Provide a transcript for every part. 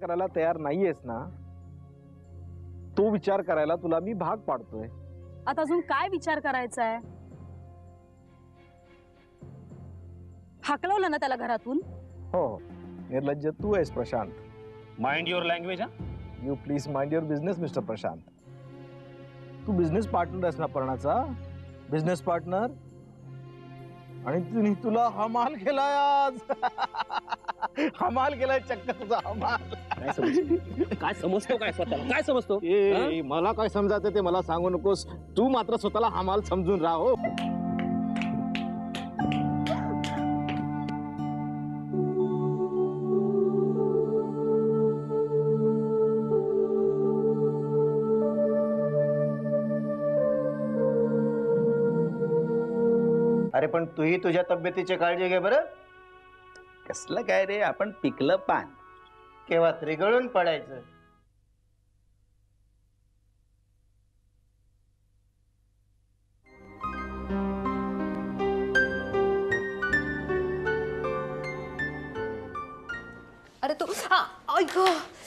करायला तयार नाहीयेस ना, तो विचार करायला तुला मी भाग पाडतोय. आता अजून काय विचार करायचा आहे? हाकलवलं ना त्याला घरातून. हो, निर्लज्ज तू आहेस Prashant. Mind your language. You please mind your business mister Prashant. तू बिझनेस पार्टनर आहेस ना पर्णाचा, बिझनेस पार्टनर. आणि तिने तुला हमाल केलाय आज. हमाल केलाय चक्क तुझा हमाल. काय समजतो काय स्वतःला? काय समजतो? मला काय समजायचं ते मला सांगू नकोस. तू मात्र स्वतःला हमाल समजून राहा. हो, अरे पण तूही तुझ्या तब्येतीची काळजी घे बरं. कसलं काय रे, आपण पिकलं पान केव्हा त्रिगळून पडायचं. अरे तू ऐक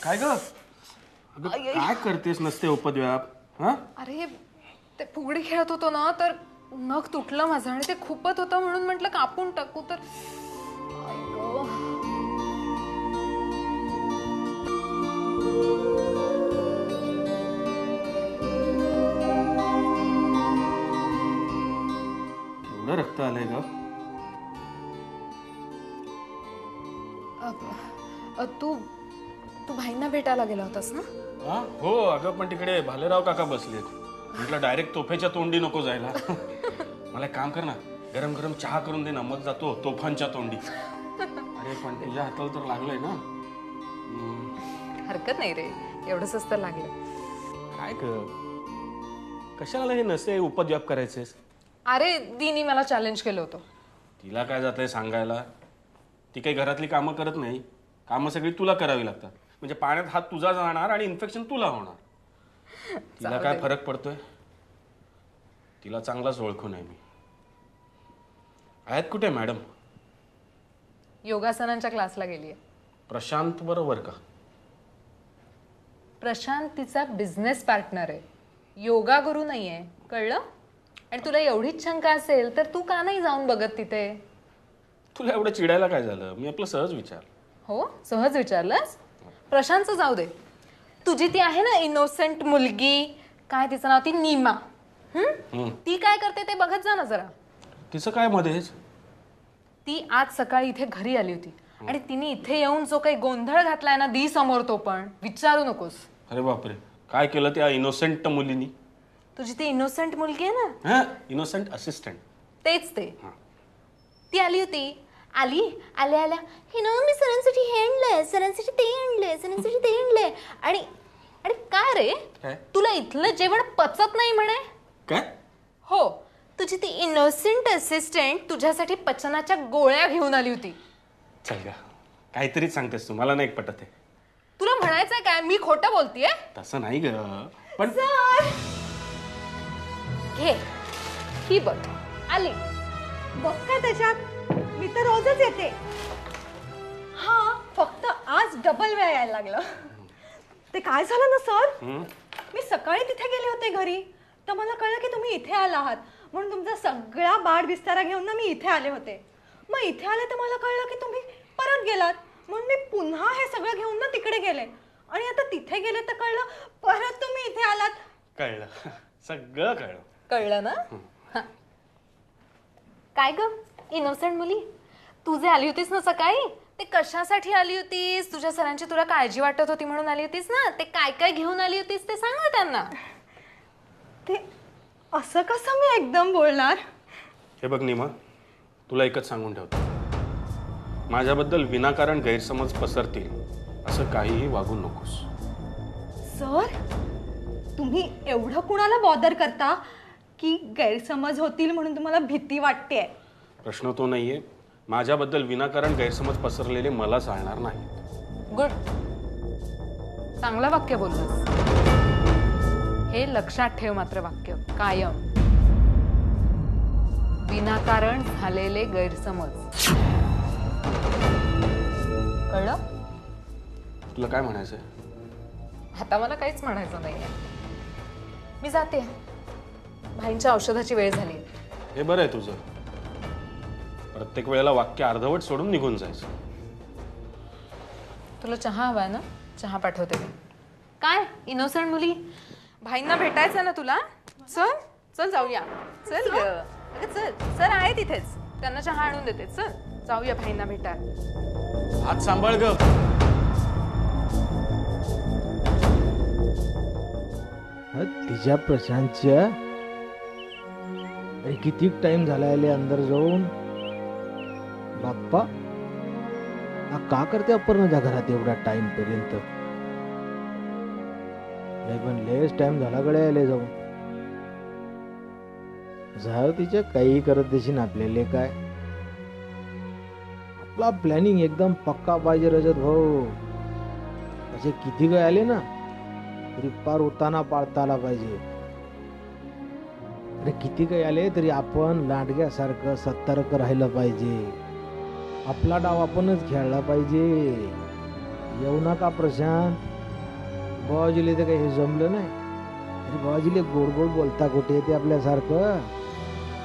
काय ग, काय करतेस नसते उपद्व्याप. अरे ते फुगडी खेळत होतो ना, तर नख तुटलं माझं आणि ते खूपच होतं म्हणून म्हटलं कापून टाकू. तर एवढं रक्त आलंय ग. तू तू भाईंना भेटायला गेला होतास ना? हो अगं, पण तिकडे भालेराव काका बसलेत. म्हटलं डायरेक्ट तोफेच्या तोंडी नको जायला. मला एक काम कर ना, गरम गरम चहा करून दे ना, मग जातो तोफांच्या तोंडी. अरे पण तुझ्या हाताला तर लागलंय ना. हरकत नाही रे, एवढंच तर लागलं. काय ग, कशाला हे नसते उपद्व्याप करायचेस? अरे दीनी मला चॅलेंज केलं होतं. तिला काय जातंय सांगायला? ती काही घरातली कामं करत नाही. कामं सगळी तुला करावी लागतात. म्हणजे पाण्यात हात तुझा जाणार आणि इन्फेक्शन तुला होणार. तिला काय फरक पडतोय? तिला चांगलाच ओळखून आहे मी. आहेत कुठे मॅडम? योगासनांच्या क्लासला गेलीये. प्रशांत बरोबर का? प्रशांत तिचा बिझनेस पार्टनर आहे, योगा गुरु नाहीये, कळलं? आणि तुला एवढीच शंका असेल तर तू का नाही जाऊन बघत तिथे? तुला एवढं चिडायला काय झालं? मी आपलं सहज विचार. हो सहज विचारलंस. प्रशांतचं जाऊ दे, तुझी ती आहे ना इनोसेंट मुलगी, काय तिचं नाव, ती नीमा. ती काय करते ते बघत जा ना जरा. तिचं काय मध्येच? ती आज सकाळी इथे घरी आली होती आणि तिने इथे येऊन जो काही गोंधळ घातलाय ना दी समोर, तो पण विचारू नकोस. अरे बापरे, काय केलं त्या इनोसेंट मुलीनी? तुझी ती इनोसेंट मुलगी आहे ना, इनोसेंट असिस्टंट, तेच ते. ती आली होती, आल्या आल्या हे ना मी सरांसाठी हे आणलंय, सरांसाठी ते आणलंय, सरांसाठी ते आणलंय. आणि आणि काय रे, तुला इथलं जेवण पचत नाही म्हणे? काय? हो, तुझी ती इनोसेंट असिस्टंट तुझ्यासाठी पचनाच्या गोळ्या घेऊन आली होती. चल ग, काहीतरी सांगतेस तू, मला नाही पटत आहे. तुला म्हणायचंय काय मी खोटं बोलतेय? तसं नाही ग, पण घे ही बघ आली. बघ काय त्याच्यात, मी तर रोजच येते. हा फक्त आज डबल वेळ यायला लागलं. ते काय झालं ना सर, मी सकाळी तिथे गेले होते घरी, तर मला कळलं की तुम्ही इथे आला आहात, म्हणून तुमचा सगळा बाड बिस्तारा घेऊन ना मी इथे आले होते. मग इथे आले तर मला कळलं की तुम्ही परत गेलात, म्हणून मी पुन्हा हे सगळं घेऊन ना तिकडे गेले. आणि आता तिथे गेले तर कळलं परत तुम्ही इथे आलात. कळलं. सगळं कळलं. कळलं ना? काय ग इनोसेंट मुली, तू जे आली होतीस ना सकाळी, ते कशासाठी आली होतीस? तुझ्या सरांची तुला काळजी वाटत होती म्हणून आली होतीस ना? ते काय काय घेऊन आली होतीस ते सांग ना त्यांना. ते असं कसं मी एकदम बोलणार? हे बघ निमा, तुला एकच सांगून ठेवतो, माझ्याबद्दल विनाकारण गैरसमज पसरतील असं काहीही वागू नकोस. सर, तुम्ही एवढं कुणाला बॉदर करता की गैरसमज होतील म्हणून तुम्हाला भीती वाटते? प्रश्न तो नाहीये. माझ्याबद्दल विनाकारण गैरसमज पसरलेले मला चालणार नाही. गुड, चांगलं वाक्य बोललास. हे लक्षात ठेव मात्र वाक्य कायम. विनाकारण झालेले गैरसमज. कळलं? तुला काय म्हणायचंय? आता मला काहीच म्हणायचं नाहीये. मी जाते, भाईंच्या औषधाची वेळ झाली. हे बरं आहे तुझं. प्रत्येक वेळेला वाक्य अर्धवट सोडून निघून जायचं. तुला चहा हवाय ना? चहा पाठवते मी. काय इनोसेंट मुली, भाईंना भेटायचं ना तुला? चल चल जाऊया. चल ग, अगं चल. सर आहे तिथेच, त्यांना चहा आणून देते. चल जाऊया भाईंना भेटायला. हात सांभाळ ग. तिच्या प्रशांतच्या अरे किती टाइम झाला आले अंदर जाऊन. बाप्पा हा का करते अपर्णाच्या घरात एवढ्या टाइम पर्यंत? नाही पण लेस टाइम झाला कडे आले जाऊन. झालं तिच्या काही करत देशील आपल्याला काय. आपला प्लॅनिंग एकदम पक्का पाहिजे रजत भाऊ. असे किती काय आले ना तरी पार उताना पाळता आला पाहिजे. अरे किती काही आले तरी आपण लांडग्यासारखं सतर्क राहिलं पाहिजे. आपला डाव आपणच खेळला पाहिजे. येऊ नका प्रशांत. बाबाजीले तर काही हे जमलं नाही. अरे बाबाजीले गोड गोड बोलता कुठे येते आपल्यासारखं.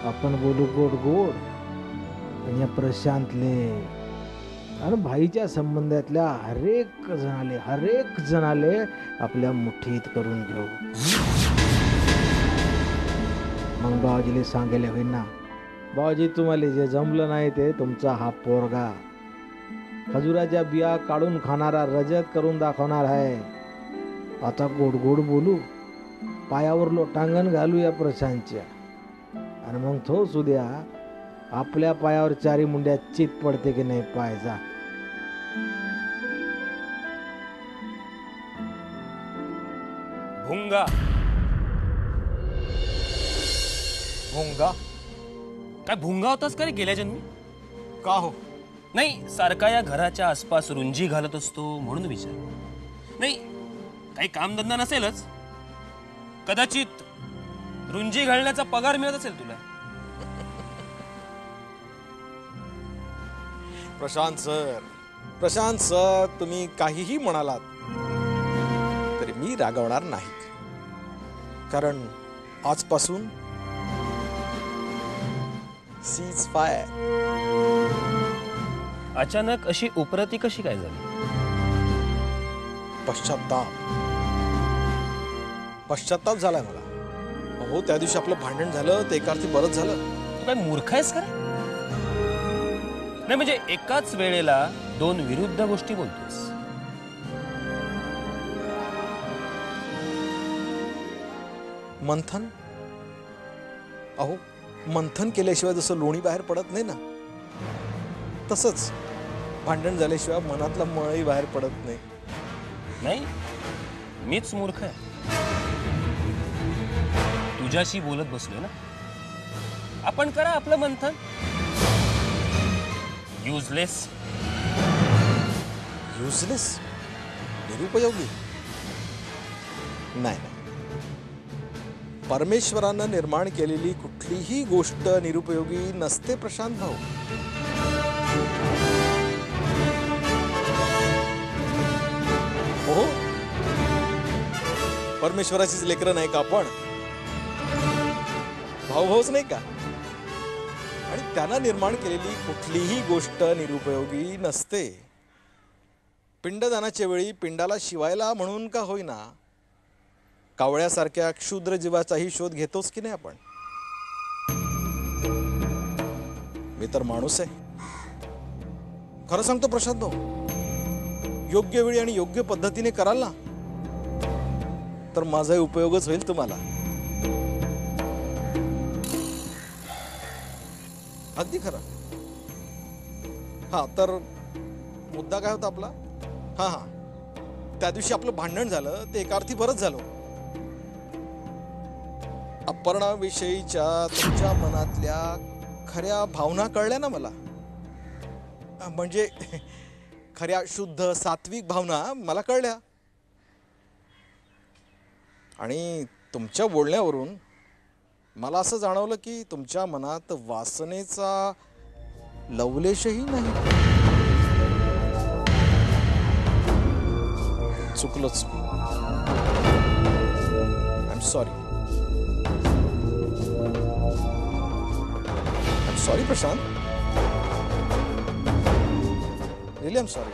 आपण बोलू गोड गोड. आणि या प्रशांतले आणि भाईच्या संबंधातल्या हरेक जणाले आपल्या मुठीत करून घेऊ. मग बाबाजीले सांगायला होईल ना, बाबाजी तुम्हाला जे जमलं नाही ते तुमचा हा पोरगा खजुराच्या बिया काढून खाणारा रजत करून दाखवणार आहे. आता गोड गोड बोलू, पायावर लोटांगण घालू या प्रशांतच्या. आणि मग तो सुद्या आपल्या पायावर चारी मुंड्या चित पडते की नाही पायचा. भुंगा भोंगा काय भुंगा होतास का रे गेल्या जन्मी? का हो? नाही, सारखा या घराच्या आसपास रुंजी घालत असतो म्हणून विचार. नाही, काही कामधंदा नसेलच, कदाचित रुंजी घालण्याचा पगार मिळत असेल तुला. प्रशांत सर तुम्ही काहीही म्हणालात तरी मी रागवणार नाही. कारण आजपासून सीज फायर. अचानक अशी उपरती कशी काय झाली? पश्चाताप झालाय मला. अहो त्या दिवशी आपलं भांडण झालं ते एका अर्थी बरंच झालं. तू काय मूर्ख आहेस का रे? नाही म्हणजे एकाच वेळेला दोन विरुद्ध गोष्टी बोलतोस. मंथन, अहो मंथन केल्याशिवाय जसं लोणी बाहेर पडत नाही ना, तसंच भांडण झाल्याशिवाय मनातला मळही बाहेर पडत नाही. नाही, मीच मूर्ख आहे. तुझ्याशी बोलत बसलोय ना. आपण करा आपलं मंथन. युजलेस निरुपयोगी नाही. परमेश्वरानं निर्माण केलेली कुठलीही गोष्ट निरुपयोगी नसते प्रशांत भाऊ. हो, परमेश्वराचीच लेकरं नाही का आपण? भाऊच नाही का? आणि त्यानं निर्माण केलेली कुठलीही गोष्ट निरुपयोगी नसते. पिंडदानाच्या वेळी पिंडाला शिवायला म्हणून का होईना कावळ्यासारख्या क्षुद्र जीवाचाही शोध घेतोच की नाही आपण. मी तर माणूस आहे. खरं सांगतो प्रशांत भाऊ, योग्य वेळी आणि योग्य पद्धतीने कराल ना तर माझाही उपयोगच होईल तुम्हाला. अगदी खरं. हा तर मुद्दा काय होता आपला? हा हा त्या दिवशी आपलं भांडण झालं ते एका अर्थी बरंच झालं. अपर्णाविषयीच्या तुमच्या मनातल्या खऱ्या भावना कळल्या ना मला. म्हणजे खऱ्या शुद्ध सात्विक भावना मला कळल्या. आणि तुमच्या बोलण्यावरून मला असं जाणवलं की तुमच्या मनात वासनेचा लवलेशही नाही. चुकलोच. I am sorry. I am sorry Prashant. Really I am sorry.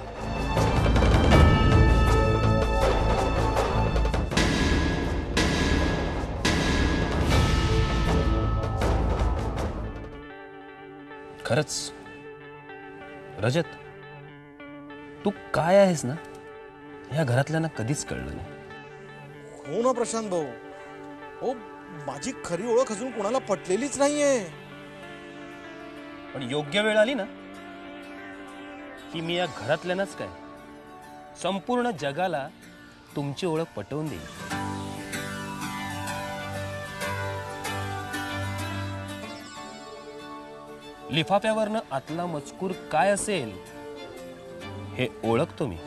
खरंच रजत, तू काय आहेस ना ह्या घरातल्यांना कधीच कळलं नाही. हो ना प्रशांत भाऊ. हो, माझी खरी ओळख अजून कोणाला पटलेलीच नाहीये. पण योग्य वेळ आली ना की मी या घरातल्यांनाच काय संपूर्ण जगाला तुमची ओळख पटवून देईन. लिफाफ्यावरनं आतला मजकूर काय असेल हे ओळखतो मी.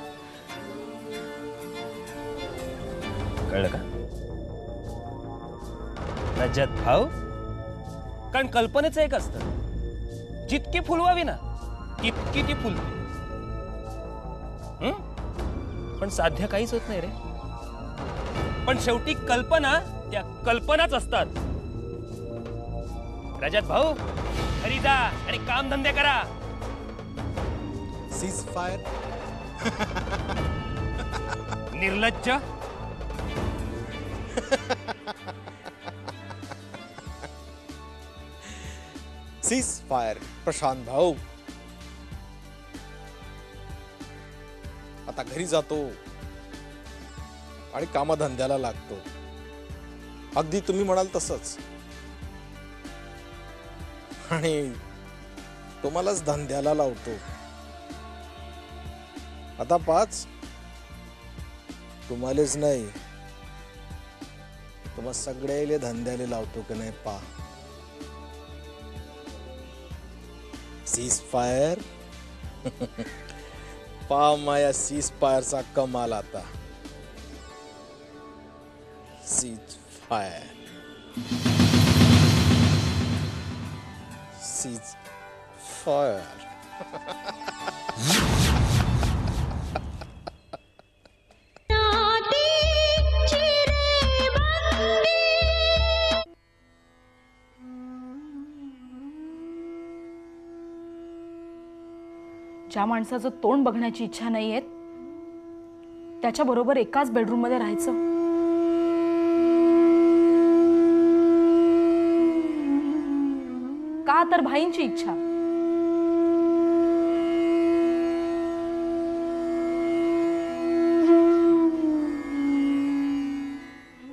कळलं का रजत भाऊ? कारण कल्पनेचं एक असतं, जितकी फुलवावी ना तितकी ती फुलते. पण साध्य काहीच होत नाही रे. पण शेवटी कल्पना त्या कल्पनाच असतात. रजत भाऊ, घरी जा आणि काम धंदे करा. Cease fire. निर्लज्ज. सीज फायर प्रशांत भाऊ. आता घरी जातो आणि कामधंद्याला लागतो. अगदी तुम्ही म्हणाल तसंच. आणि तुम्हालाच धंद्याला लावतो. आता 5 तुम्हालेच नाही, तुम्हा सगळ्याले धंद्याले लावतो की नाही पा. Cease fire. पा माया सीज फायरचा कमाल आता. Cease fire. Cease fire. ज्या माणसाचं तोंड बघण्याची इच्छा नाहीये त्याच्या बरोबर एकाच बेडरूम मध्ये राहायचं. का तर भाईंची इच्छा.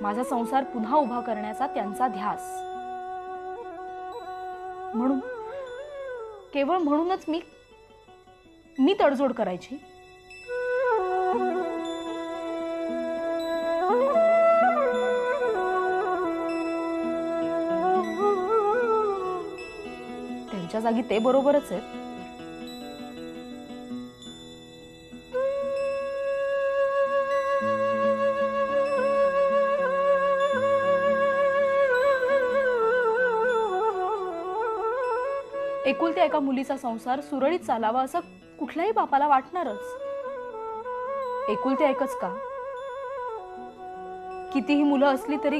माझा संसार पुन्हा उभा करण्याचा त्यांचा ध्यास. म्हणून केवळ म्हणूनच मी तडजोड करायची. त्यांच्या जागी ते बरोबरच आहेत. एकुलत्या एका मुलीचा संसार सुरळीत चालावा असं कुठल्याही बापाला वाटणारच. एकुलत्या एकच का, कितीही मुलं असली तरी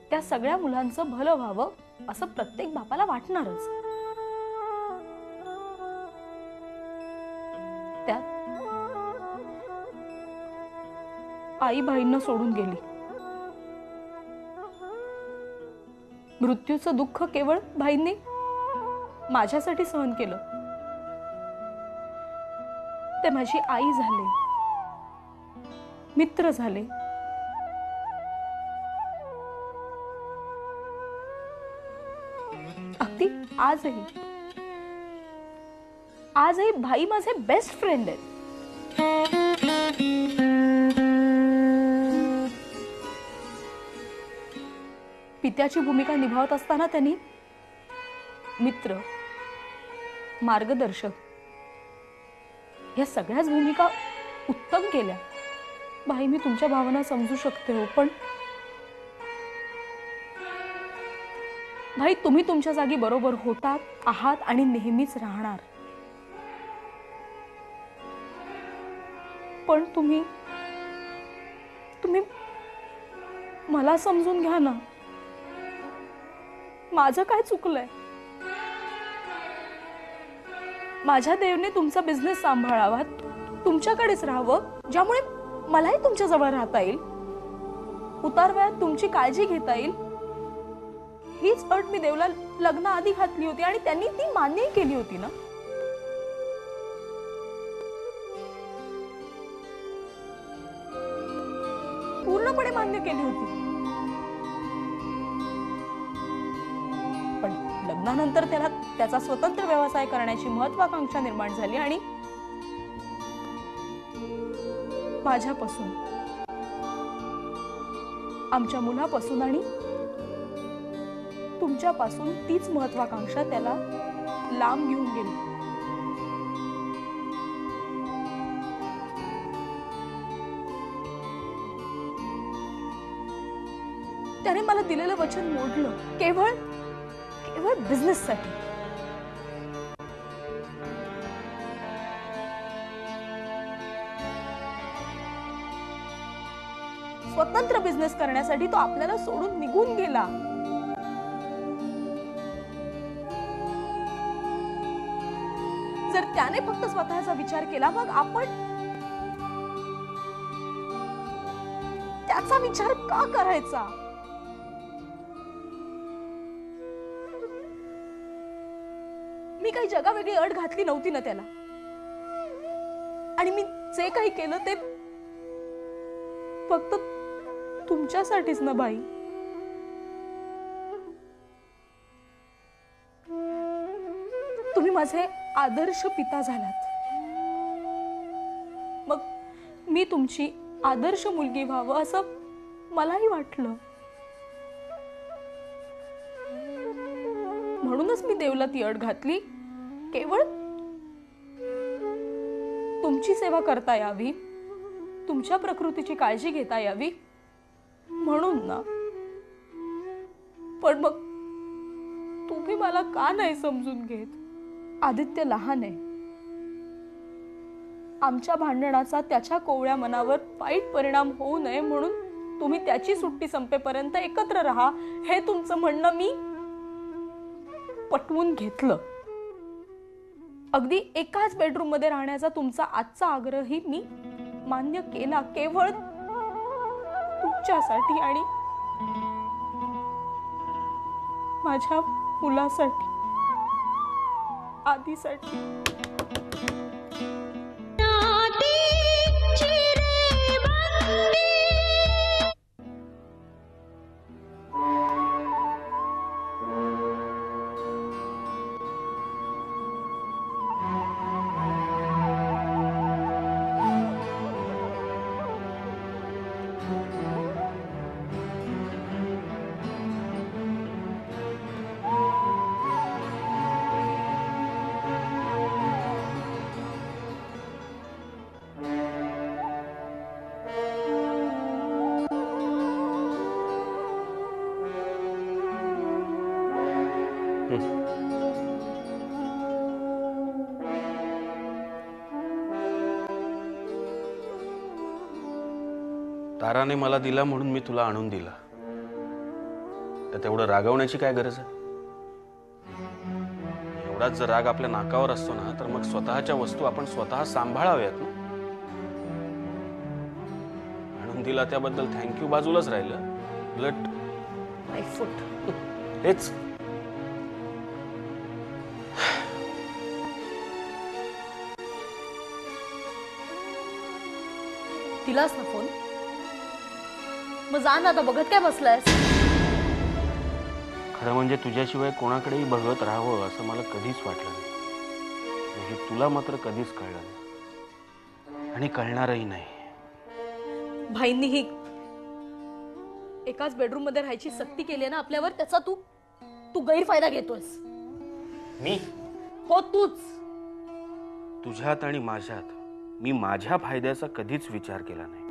त्या सगळ्या मुलांचं भलं व्हावं असं प्रत्येक बापाला वाटणारच. आई भाईंना सोडून गेली. मृत्यूचं दुःख केवळ भाईंनी माझ्यासाठी सहन केलं. ते माझी आई झाले, मित्र झाले. अगदी आजही भाई माझे बेस्ट फ्रेंड आहेत. पित्याची भूमिका निभावत असताना त्यांनी मित्र, मार्गदर्शक या सगळ्याच भूमिका उत्तम केल्या. भाई, मी तुमच्या भावना समजू शकते हो, पण भाई, तुम्ही तुमच्या जागी बरोबर होतात, आहात आणि नेहमीच राहणार. पण तुम्ही मला समजून घ्या ना. माझं काय चुकलंय? माझ्या देवने तुमचा बिझनेस सांभाळावा, तुमच्याकडेच राहावं, ज्यामुळे मलाही तुमच्या जवळ राहता येईल, उतारवयात तुमची काळजी घेता येईल. हीच अट मी देवला लग्नाआधी घातली होती आणि त्यांनी ती मान्य केली होती ना. पूर्णपणे मान्य केली होती. पण लग्नानंतर त्याला त्याचा स्वतंत्र व्यवसाय करण्याची महत्वाकांक्षा निर्माण झाली आणि माझ्यापासून, आमच्या मुलापासून आणि तुमच्यापासून तीच महत्वाकांक्षा त्याला लांब घेऊन गेली. त्याने मला दिलेलं वचन मोडलं केवळ बिझनेससाठी. स्वतंत्र बिझनेस करण्यासाठी तो आपल्याला सोडून निघून गेला. जर त्याने फक्त स्वतःचा विचार केला, मग आपण त्याचा विचार का करायचा? मी काही जगावेगळी अट घातली नव्हती ना त्याला. आणि मी जे काही केलं ते फक्त तुमच्यासाठीच ना बाई. तुम्ही माझे आदर्श पिता झालात, मग मी तुमची आदर्श मुलगी व्हावं असं मलाही वाटलं. म्हणूनच मी देवला ती अट घातली, केवळ तुमची सेवा करता यावी, तुमच्या प्रकृतीची काळजी घेता यावी म्हणून ना. पण मग तुम्ही मला का नाही समजून घेत? आदित्य लहान आहे. आमच्या भांडणाचा त्याच्या कोवळ्या मनावर वाईट परिणाम होऊ नये म्हणून तुम्ही त्याची सुट्टी संपेपर्यंत एकत्र राहा हे तुमचं म्हणणं मी पटवून घेतलं. अगदी एकाच बेडरूम मध्ये राहण्याचा तुमचा आजचा आग्रहही मी मान्य केला, केवळ तुमच्यासाठी आणि माझ्या मुलासाठी, आधीसाठी. ताराने मला दिला म्हणून मी तुला आणून दिला. तर तेवढं रागवण्याची काय गरज आहे? एवढाच जर राग आपल्या नाकावर असतो ना, तर मग स्वतःच्या वस्तू आपण स्वतः सांभाळाव्यात ना. आणून दिला त्याबद्दल थँक्यू बाजूलाच राहिलं, उलट माय फूट. हेच दिलास ना फोन? मग जा ना, आता बघत काय बसलायस? खरं म्हणजे तुझ्याशिवाय कोणाकडेही बघत राहावं असं मला कधीच वाटलं नाही. हे तुला मात्र कधीच कळलं नाही आणि कळणारही नाही. भाईंनी ही एकाच बेडरूम मध्ये राहायची सक्ती केली ना आपल्यावर, त्याचा तू गैरफायदा घेतोयस. मी हो, तूच. तुझ्यात आणि माझ्यात मी माझ्या फायद्याचा कधीच विचार केला नाही.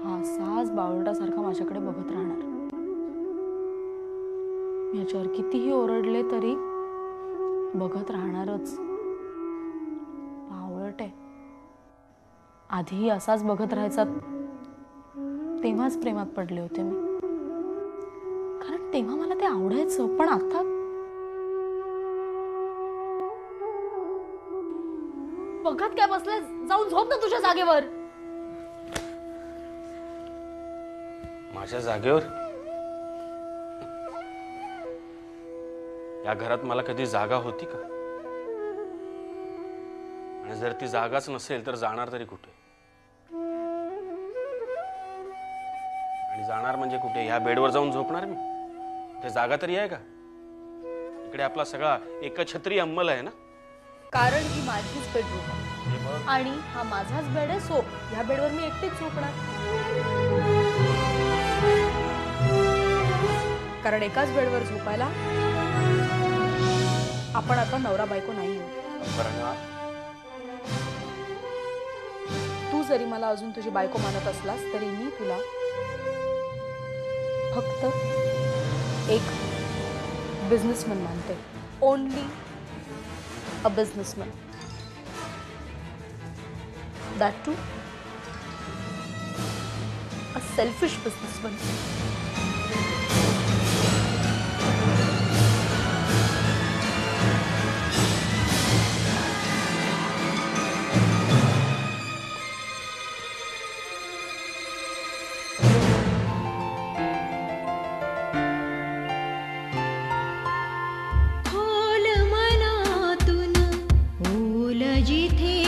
हा साज बावळटासारखा माझ्याकडे बघत राहणार. मी याच्यावर कितीही ओरडले तरी बघत राहणारच. बावळट आहे. आधीही असाच बघत राहायचा, तेव्हाच प्रेमात पडले होते मी. कारण तेव्हा मला ते आवडायचं. पण आता बघत काय बसलाय? जाऊन झोप ना तुझ्या जागेवर. माझ्या जागेवर? या घरात मला कधी जागा होती का? आणि जर ती जागाच नसेल तर जाणार तरी कुठे? आणि जाणार म्हणजे कुठे? ह्या बेडवर जाऊन झोपणार मी? ते जागा तरी आहे का? इकडे आपला सगळा एकछत्री अंमल आहे ना. कारण ही माझीच बेडरूम आहे आणि हा माझाच बेड आहे. सो ह्या बेडवर मी एकटीच झोपणार. कारण एकाच बेडवर झोपायला आपण आता नवरा बायको नाही आहोत. तू जरी मला अजून तुझी बायको मानत असलास तरी मी तुला फक्त एक बिझनेसमॅन मानते. Only a businessman. That too, a selfish businessman. खोल मनातून ओल जिथे